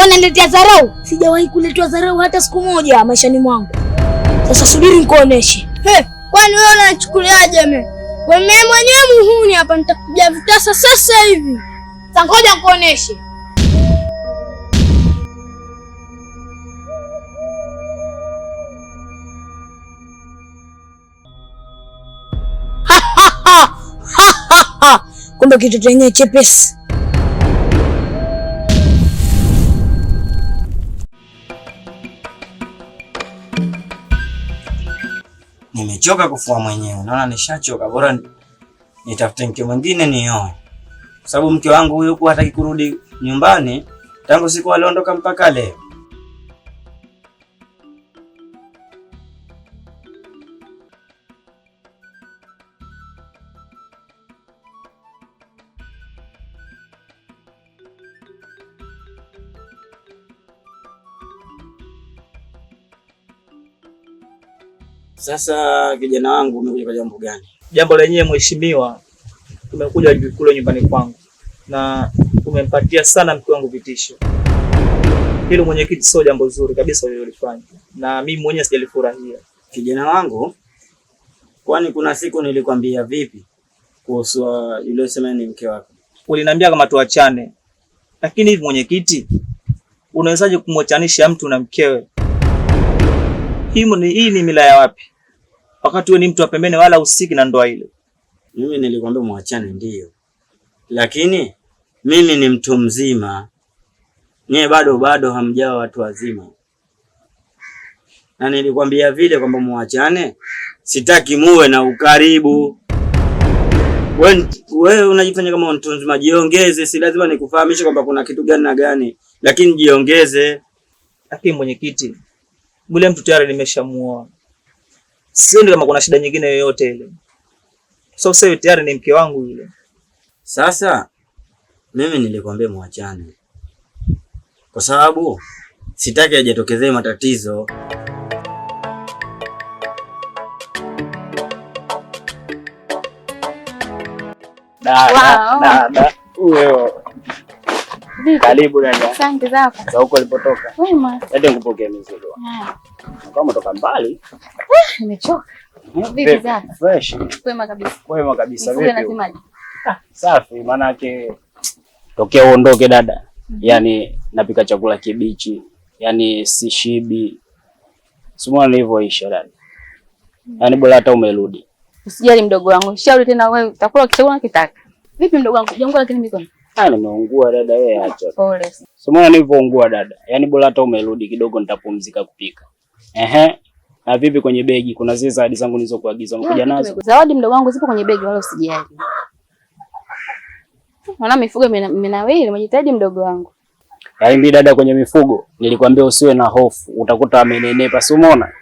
Unaniletea dharau? Sijawahi kuletwa dharau hata siku moja maishani mwangu. Sasa subiri nikuoneshe. Kwani wewe unachukuliaje mimi? Wewe mwenyewe muhuni hapa, nitakuja vitasa sasa hivi. Sasa ngoja nikuoneshe. Kumbe kitu chenye chepesi. Nimechoka kufua mwenyewe. Naona nishachoka. Bora nitafute mke mwingine nioe. Kwa sababu mke wangu huyo kwa hataki kurudi nyumbani tangu siku aliondoka mpaka leo. Sasa kijana wangu umekuja kwa jambo gani? Jambo lenyewe mheshimiwa, tumekuja kule nyumbani kwangu na umempatia sana mke wangu vitisho. Hilo mwenyekiti, sio jambo zuri kabisa ulilofanya, na mimi mwenyewe sijalifurahia. Kijana wangu, kwani kuna siku nilikwambia vipi kuhusu yule sema ni mke wako? Uliniambia kama tuachane. Lakini hivi mwenyekiti, unawezaje kumwachanisha mtu na mkewe? Hii ni mila ya wapi? Wakati wewe ni mtu wa pembeni wala usiki na ndoa ile. Mimi nilikwambia muachane ndio. Lakini mimi ni mtu mzima. Nyie bado hamjawa watu wazima. Na nilikwambia vile kwamba muachane, sitaki muwe na ukaribu. Wewe unajifanya kama mtu mzima, jiongeze, si lazima nikufahamishe kwamba kuna kitu gani na gani, lakini jiongeze. Lakini mwenyekiti, yule mtu tayari nimeshamuoa. Sio kama kuna shida nyingine yoyote ile. So sasa tayari ni mke wangu yule. Sasa mimi nilikwambia muachane. Kwa sababu sitaki ajitokezee matatizo. Da. Wewe. Karibu dada. Asante zako. Za huko ulipotoka. Wema. Ndio nikupokea mizigo. Kama umetoka mbali. Nimechoka. Vipi zako? Fresh. Wema kabisa. Wema kabisa. Vipi unasemaje? Safi, maana yake tokea uondoke dada. Yaani napika chakula kibichi. Yaani sishibi. Simona nilivyoisha dada. Yaani bora hata umerudi. Usijali mdogo wangu. Shauri tena wewe utakula kichakula kitaka. Vipi mdogo wangu? Jangua lakini mikono. Nimeungua dada, wewe acha. Pole. Simona nilivyoungua dada. Yaani bora hata umerudi kidogo nitapumzika kupika. Na vipi kwenye begi? Kuna zile zawadi zangu nilizokuagiza umekuja nazo? Zawadi mdogo wangu zipo kwenye begi wala usijali. Naona mifugo imenawiri, umejitahidi mdogo wangu. Yaani mimi dada kwenye mifugo, nilikwambia usiwe na hofu, utakuta amenenepa, si umeona?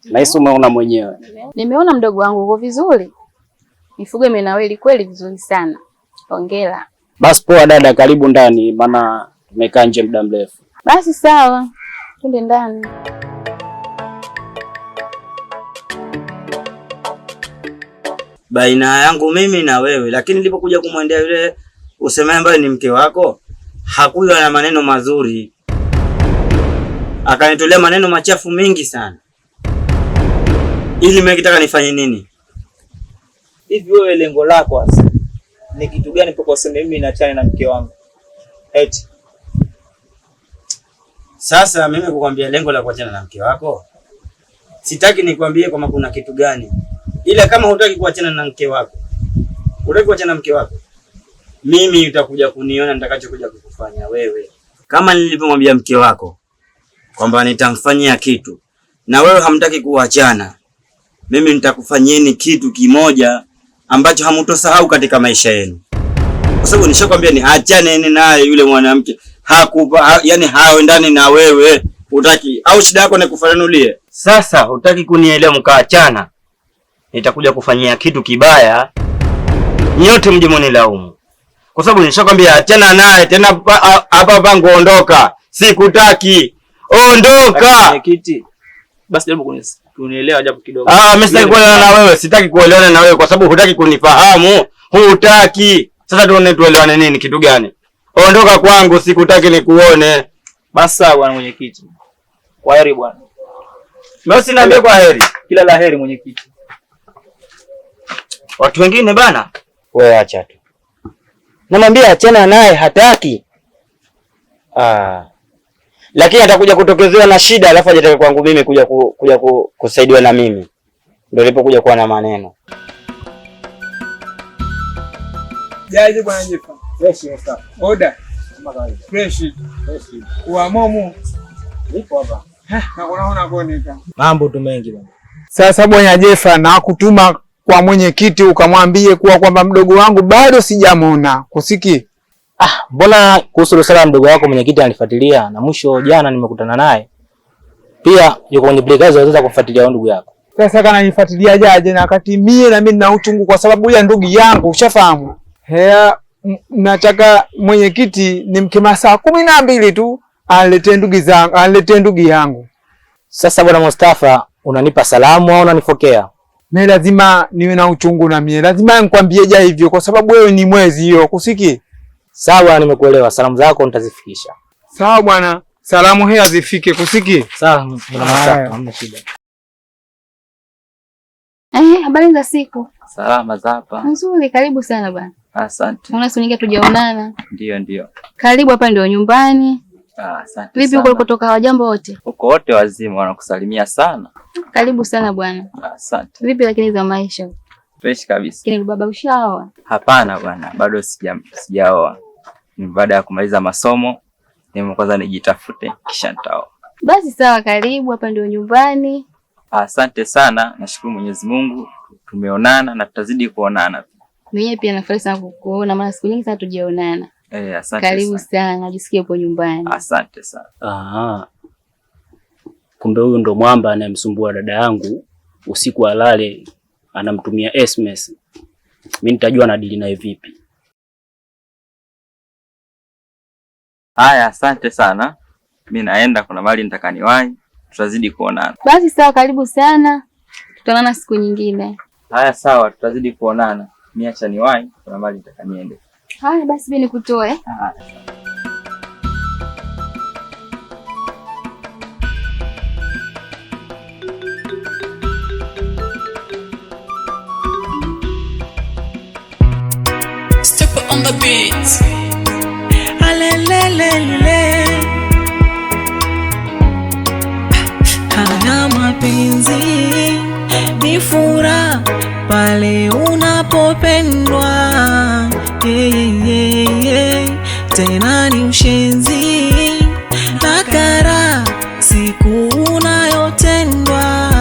Na hisi umeona mwenyewe. Nimeona mdogo wangu uko vizuri. Mifugo imenawiri kweli vizuri sana. Hongera. Basi poa dada, karibu ndani maana tumekaa nje muda mrefu. Basi sawa. Twende ndani. Baina yangu mimi na wewe, lakini nilipokuja kumwendea yule useme ambaye ni mke wako, hakuwa na maneno mazuri. Akanitolea maneno machafu mengi sana. Ili mimi nikitaka nifanye nini? Hivi wewe lengo lako sasa ni kitu gani kwa kusema mimi naachana na mke wangu? Eti. Sasa mimi kukwambia lengo la kuachana na mke wako, sitaki nikwambie kama kuna kitu gani. Ila kama hutaki kuachana na mke wako, hutaki kuachana na mke wako, mimi utakuja kuniona nitakachokuja kukufanya wewe. Kama nilivyomwambia mke wako kwamba nitamfanyia kitu na wewe hamtaki kuachana, mimi nitakufanyeni kitu kimoja ambacho hamtosahau katika maisha yenu. Kwa sababu nishakwambia ni achane naye yule mwanamke. Yani haendani na wewe. Hutaki au shida yako ni kufanulie? Sasa hutaki kunielewa mkaachana. Nitakuja kufanyia kitu kibaya. Nyote mje mnilaumu. Kwa sababu nishakwambia achana naye tena hapa pangu ondoka. Sikutaki. Ondoka. Kiti. Basi jaribu kunielewa japo kidogo. Mimi sitaki kuelewana na wewe, sitaki kuelewana na wewe kwa sababu hutaki kunifahamu. Hutaki. Sasa tuelewane nini, kitu gani? Ondoka kwangu, sikutaki nikuone. Basa bwana mwenyekiti. Kwaheri bwana. Mimi niambie kwaheri. Kila la heri mwenyekiti. Watu wengine bana, wewe acha tu. Namwambia achana naye hataki. Lakini atakuja kutokezewa na shida alafu hajataka kwangu mimi kuja kusaidiwa na mimi. Ndio nilipokuja kuwa na maneno. Jaji bwana Jefa. Fresh sasa. Order. Kama kawaida. Fresh. Uamomu. Nipo hapa. Na unaona kuoneka. Mambo tu mengi bwana. Sasa bwana Jefa na kutuma kwa mwenyekiti ukamwambie kwamba mdogo wangu bado sijamona. Kusiki? Mbona kuhusu swala mdogo wako mwenyekiti ananifuatilia na mwisho jana nimekutana naye. Pia yuko kwenye plekazi anaweza kufuatilia ndugu yako. Sasa kana nifuatilia jaje na wakati mimi na mimi nina uchungu kwa sababu ya ndugu yangu, ushafahamu? Nataka mwenyekiti nimkema saa 12 tu aletee ndugu yangu. Sasa bwana Mustafa, unanipa salamu au unanifokea? Mimi lazima niwe na uchungu na mimi. Lazima nikwambie ja hivyo kwa sababu wewe ni mwezi hiyo, kusiki? Sawa, nimekuelewa. Salamu zako nitazifikisha. Sawa bwana. Salamu hizi zifike, kusiki? Sawa, bwana Mustafa, hamna shida. Habari za siku? Salama za hapa. Nzuri, karibu sana bwana. Asante. Unasikia tujaonana? Ndio. Karibu, hapa ndio nyumbani. Asante. Vipi huko ulikotoka, hawajambo wote? Huko wote wazima, wanakusalimia sana. Karibu sana bwana. Asante. Vipi lakini za maisha? Fresh kabisa. Kile baba ushaoa? Hapana bwana, bado sijaoa. Ni baada ya kumaliza masomo, kwanza nijitafute kisha nitaoa. Basi sawa, karibu, hapa ndio nyumbani. Asante sana, nashukuru Mwenyezi Mungu tumeonana na tutazidi kuonana. Mimi pia nafurahi sana kukuona, maana siku nyingi sana tujaonana. Asante. Karibu sana, najisikia upo nyumbani. Asante sana. Kumbe huyu ndo mwamba anayemsumbua dada yangu usiku alale, anamtumia SMS. Mimi nitajua na dili naye vipi. Haya, asante sana. Mimi naenda, kuna mali nitakaniwahi, tutazidi kuonana. Basi sawa, karibu sana. Tutaonana siku nyingine. Haya sawa, tutazidi kuonana. Mimi acha niwahi, kuna mali nitakaniende. Haya basi mimi nikutoe. Step on the beat. Alelelele. Haya mapenzi ni furaha pale unapopendwa. Tena ni ushenzi na kara siku unayotendwa.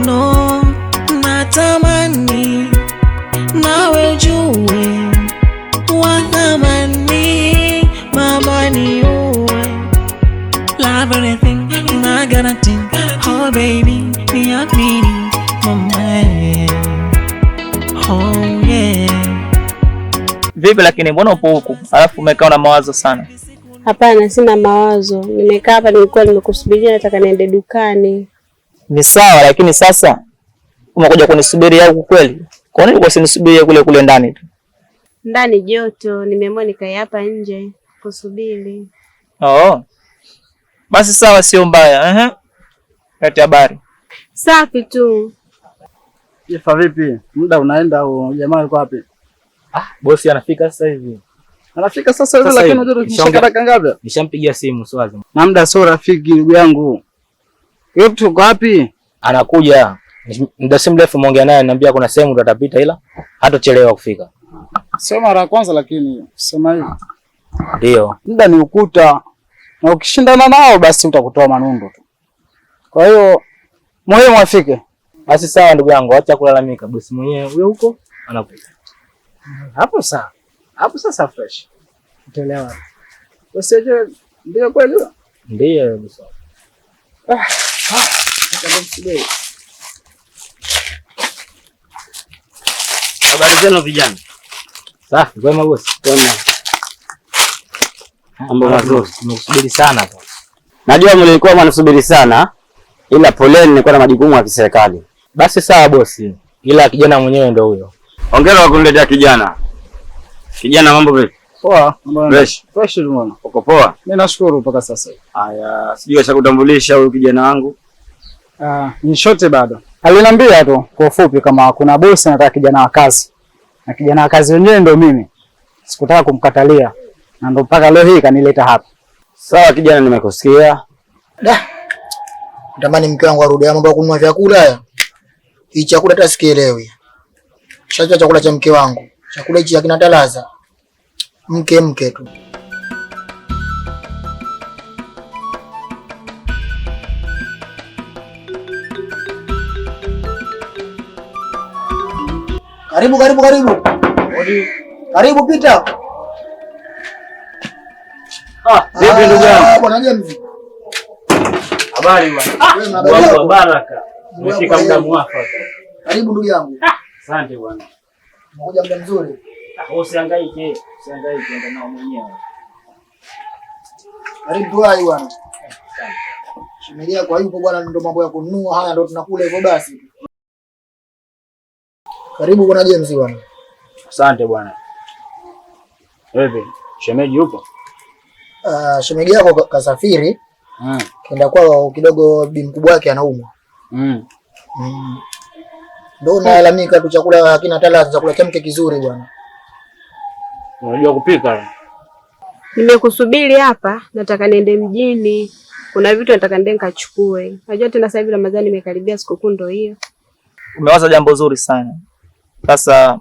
No. Natamani nawe jue wa thamani, mama ni uwe. Love anything, I gotta think. Oh baby, niamini mama. Oh yeah. Vipi lakini mbona upo huku? Alafu umekaa na mawazo sana. Hapana, sina mawazo. Nimekaa hapa nilikuwa nimekusubiria, nataka niende dukani. Ni sawa, lakini sasa umekuja kunisubiria huku kweli? Kwa nini usinisubirie kule ndani tu? Ndani joto, nimeamua nikae hapa nje kusubiri. Basi sawa, sio mbaya. Leta habari. Safi tu. Jefa vipi? Muda unaenda au jamaa yuko wapi? Bosi anafika sasa hivi. Anafika sasa hivi, lakini unajua tunashaka ngapi? Nishampigia simu swazi. Na muda sio rafiki ndugu yangu. Wewe uko wapi? Anakuja. Muda si mrefu muongea naye, ananiambia kuna sehemu ndo atapita ila hatochelewa kufika. Sio mara ya kwanza lakini sema hivi. Ndio. Muda ni ukuta. Na ukishindana nao basi utakutoa manundo tu. Kwa hiyo muhimu afike. Basi sawa ndugu yangu, acha kulalamika. Bosi mwenyewe huyo huko anakuja. Hapo sawa. Hapo sasa fresh. Unaelewa? Usije ndio kweli? Ndio bosi. Habari zenu vijana? Safi, kwema bosi. Kwema. Mambo mazuri. Nimekusubiri sana. Najua mlikuwa mnasubiri sana, ila poleni, nilikuwa na majukumu ya kiserikali. Basi sawa bosi, ila kijana mwenyewe ndio huyo. Hongera kwa kuniletea kijana. Kijana mambo vipi? Poa. Fresh. Fresh tu bwana. Uko poa? Mimi nashukuru mpaka sasa. Haya, sijui ashakutambulisha huyu kijana wangu. Ni shote bado. Aliniambia tu kwa ufupi kama kuna bosi anataka kijana wa kazi. Na kijana wa kazi wenyewe ndio mimi. Sikutaka kumkatalia. Na ndio mpaka leo hii kanileta hapa. Sawa kijana, nimekusikia. Natamani mke wangu arudi mambo ya kununua vyakula haya. Hii chakula hata sikielewi. Shacha chakula cha mke wangu. Chakula hichi hakina talaza. Mke tu. Karibu. Karibu pita. Vipi ndugu yangu? Bwana James. Habari bwana. Mungu baraka. Umefika muda mwafaka. Karibu ndugu yangu. Asante bwana. Mmoja muda mzuri. Usihangaike enda nao mwenyewe. Karibu hai bwana. Shemelia kwa yupo bwana, ndio mambo ya kununua haya ndio tunakula hivyo basi. Karibu bwana James bwana. Asante bwana. Wewe, shemeji yupo? Shemeji yako kasafiri. Kenda kwao kidogo, bi mkubwa wake anaumwa. Ndio nalalamika tu, chakula hakina talaza, chakula cha mke kizuri bwana. Unajua kupika? Nimekusubiri hapa, nataka niende mjini. Kuna vitu nataka niende nikachukue. Najua tena sasa hivi Ramadhani imekaribia, sikukuu ndio hiyo. Umewaza jambo zuri sana. Sasa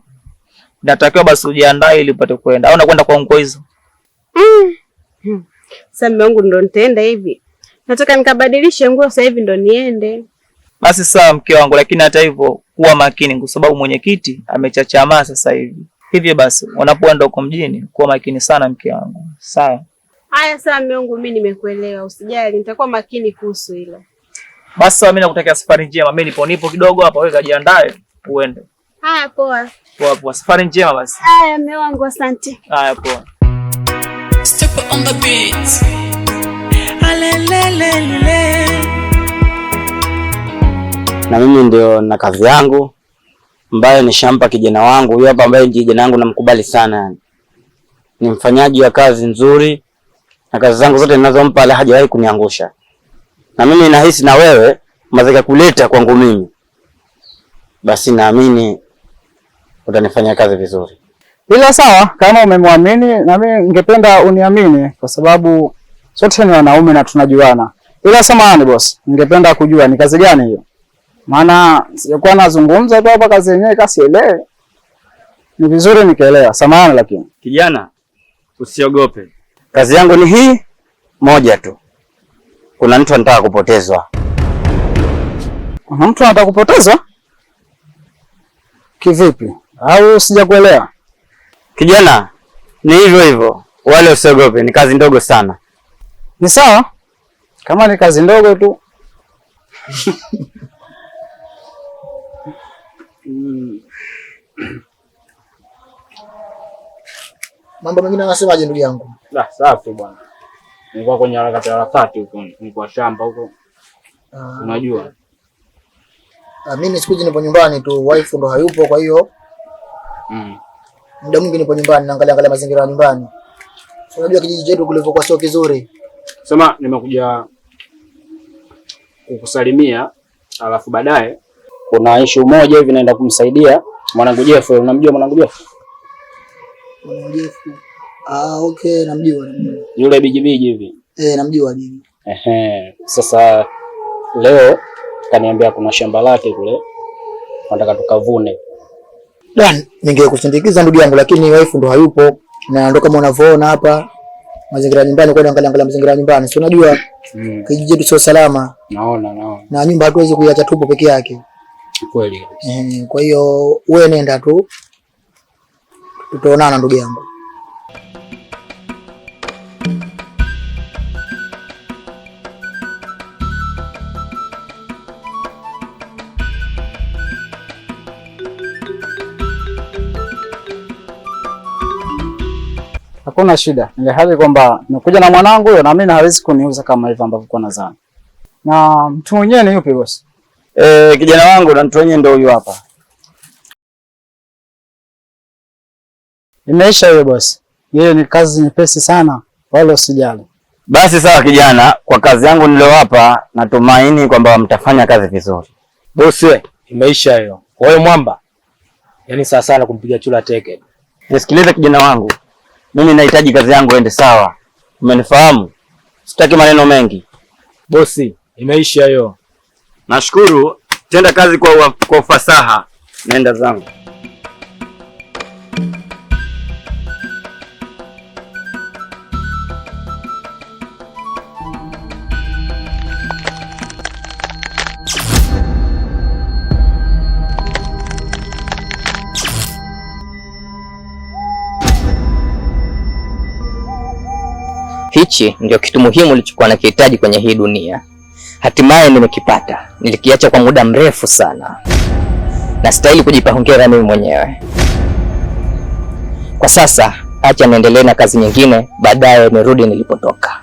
natakiwa basi ujiandae ili upate kwenda. Au unakwenda kwa nguo hizo? Sasa mume wangu ndo nitaenda hivi. Nataka nikabadilishe nguo sasa hivi ndo niende. Basi sawa mke wangu, lakini hata hivyo kuwa makini kwa sababu mwenyekiti amechachamaa sasa hivi. Hivyo basi unapoenda huko mjini kuwa makini sana mke wangu. Sawa? Haya sawa mume wangu, mimi nimekuelewa. Usijali, nitakuwa makini kuhusu hilo. Basi sawa, mimi nakutakia safari njema. Mimi nipo kidogo hapa, wewe kajiandae uende. Haya poa. Poa, safari njema basi. Haya mume wangu, asante. Haya poa. Step on the beat. Alelelele. Na mimi ndio na kazi yangu ambayo nishampa kijana wangu huyo hapa, ambaye kijana wangu namkubali sana yani. Ni mfanyaji wa kazi nzuri na kazi zangu zote ninazompa ala hajawahi kuniangusha. Na mimi nahisi na wewe mazaka kuleta kwangu mimi, basi naamini utanifanyia kazi vizuri. Ila sawa, kama umemwamini na mimi ningependa uniamini kwa sababu sote ni wanaume na tunajuana. Ila samahani boss, ningependa kujua ni kazi gani hiyo? Maana sijakuwa nazungumza tu hapa, kazi yenyewe kasielewe. Ni vizuri nikaelewa. Samahani lakini. Kijana, usiogope. Kazi yangu ni hii moja tu. Kuna mtu anataka kupotezwa. Kuna mtu anataka kupotezwa? Kivipi? Au sijakuelewa? Kijana, ni hivyo. Wale usiogope, ni kazi ndogo sana. Ni sawa? Kama ni kazi ndogo tu. Mambo mengine anasemaje ndugu yangu? Safi bwana. Nilikuwa kwenye harakati huko, nilikuwa shamba huko. Unajua. Mimi siku hizi nipo nyumbani tu, wife ndo hayupo, kwa hiyo muda mwingi nipo nyumbani naangalia mazingira ya nyumbani. Unajua kijiji chetu kulivyokuwa sio kizuri. Sema nimekuja kukusalimia, alafu baadaye kuna issue moja hivi naenda kumsaidia mwanangu Jeff. Unamjua mwanangu Jeff? Jeff. Okay, namjua. Yule bijibiji hivi. Namjua bibi. Sasa leo kaniambia kuna shamba lake kule nataka tukavune. Ningekusindikiza ndugu yangu, lakini wife ndo hayupo na ndo kama unavyoona hapa mazingira ya nyumbani, kwenda angalia mazingira ya nyumbani. Si unajua kijiji chetu sio salama. Naona. Na nyumba hatuwezi kuiacha tupo peke yake. Kweli. Kwa hiyo wewe nenda tu. Tutaonana ndugu yangu. Hakuna shida. Ile hali kwamba nimekuja na mwanangu huyo na mimi hawezi kuniuza kama hivyo ambavyo kwa nadhani. Na mtu mwenyewe ni yupi boss? Kijana wangu na mtu mwenyewe ndio huyu hapa. Imeisha hiyo boss. Ile ni kazi nyepesi sana, wala usijali. Basi sawa kijana, kwa kazi yangu niliyowapa natumaini kwamba mtafanya kazi vizuri. Bosi we, imeisha hiyo. Wewe mwamba. Yaani sawa sana kumpiga chula teke. Nisikilize kijana wangu. Mimi nahitaji kazi yangu ende sawa. Umenifahamu? Sitaki maneno mengi. Bosi, imeisha hiyo. Nashukuru, tenda kazi kwa ufasaha. Nenda zangu. Hichi ndio kitu muhimu nilichokuwa nakihitaji kwenye hii dunia. Hatimaye nimekipata. Nilikiacha kwa muda mrefu sana. Nastahili kujipa hongera mimi mwenyewe. Kwa sasa acha niendelee na kazi nyingine, baadaye nirudi nilipotoka.